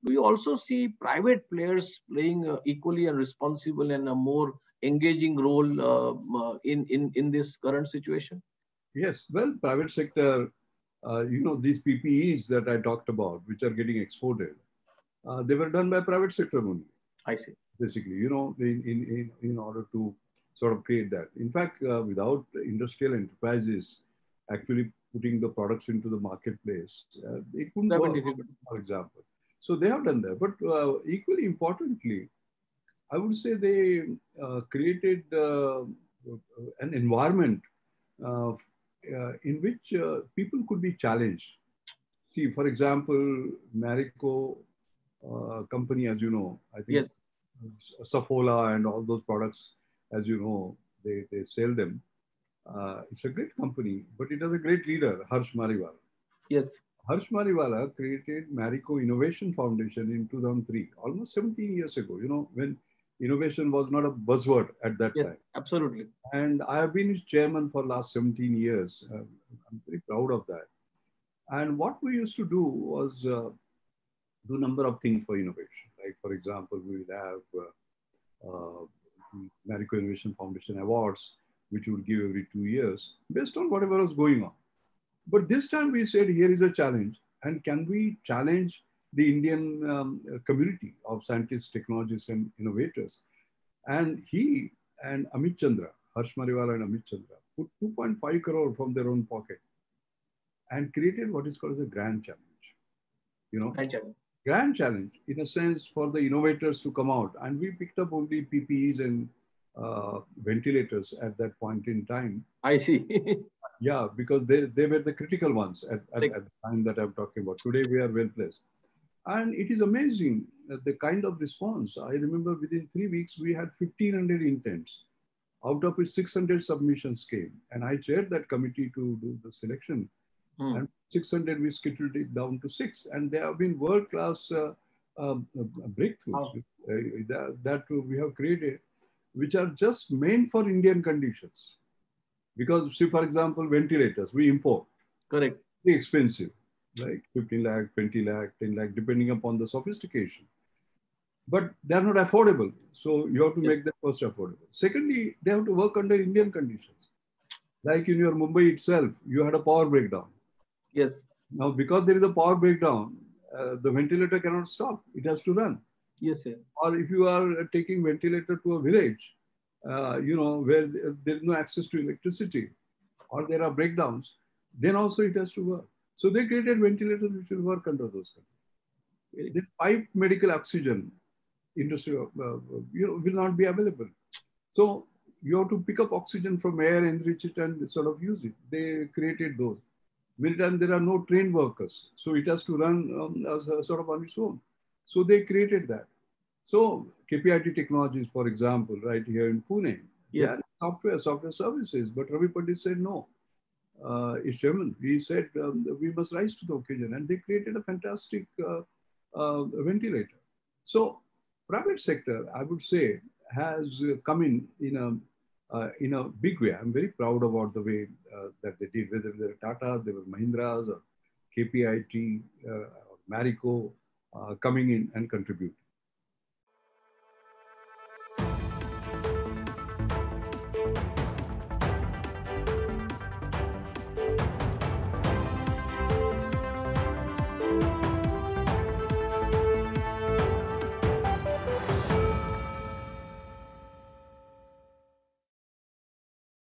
do you also see private players playing equally and responsible and a more engaging role in this current situation? Yes, well, private sector, these PPEs that I talked about, which are getting exported, they were done by private sector only, I see. basically, in order to sort of create that. In fact, without industrial enterprises actually putting the products into the marketplace, it Would wouldn't have been work, difficult. for example. So they have done that. But equally importantly, I would say they created an environment uh, in which people could be challenged. See, for example, Marico company, as you know, I think Yes, Safola and all those products, as you know, they sell them. It's a great company, but it has a great leader, Harsh Mariwala. yes, Harsh Mariwala created Marico Innovation Foundation in 2003, almost 17 years ago, when innovation was not a buzzword at that yes, time. absolutely. And I have been his chairman for last 17 years. I'm very proud of that. And what we used to do was do a number of things for innovation. Like, for example, we will have Marico Innovation Foundation Awards, which we would give every 2 years based on whatever was going on. But this time we said, here is a challenge. And can we challenge the Indian community of scientists, technologists, and innovators? And he and Amit Chandra, Harsh Mariwala and Amit Chandra, put 2.5 crore from their own pocket and created what is called as a grand challenge. Right, Chairman. Grand challenge in a sense for the innovators to come out. And we picked up only PPEs and ventilators at that point in time. I see. Yeah, because they were the critical ones at Like, the time that I'm talking about. Today we are well placed. And it is amazing the kind of response. I remember within 3 weeks, we had 1,500 intents, out of which 600 submissions came. And I chaired that committee to do the selection. And 600, we scheduled it down to 6. And there have been world-class breakthroughs that we have created, which are just meant for Indian conditions. Because, see, for example, ventilators, we import. correct. Very expensive, like 15 lakh, 20 lakh, 10 lakh, depending upon the sophistication. But they're not affordable. So you have to Yes, make them first affordable. Secondly, they have to work under Indian conditions. Like in your Mumbai itself, you had a power breakdown. yes, Now, because there is a power breakdown, the ventilator cannot stop. It has to run. yes, sir. Or if you are taking ventilator to a village, where there is no access to electricity, or there are breakdowns, then also it has to work. So they created ventilators which will work under those conditions. The pipe medical oxygen industry, will not be available. So you have to pick up oxygen from air, enrich it, and sort of use it. They created those. Many times there are no trained workers, so it has to run as a sort of on its own. So they created that. So KPIT Technologies, for example, right here in Pune, they Yes, are software services, but Ravi Pandit said no. His chairman, he said we must rise to the occasion, and they created a fantastic ventilator. So private sector, I would say, has come in a big way. I'm very proud about the way that they did, whether they were Tata, they were Mahindras, or KPIT, or Marico, coming in and contributing.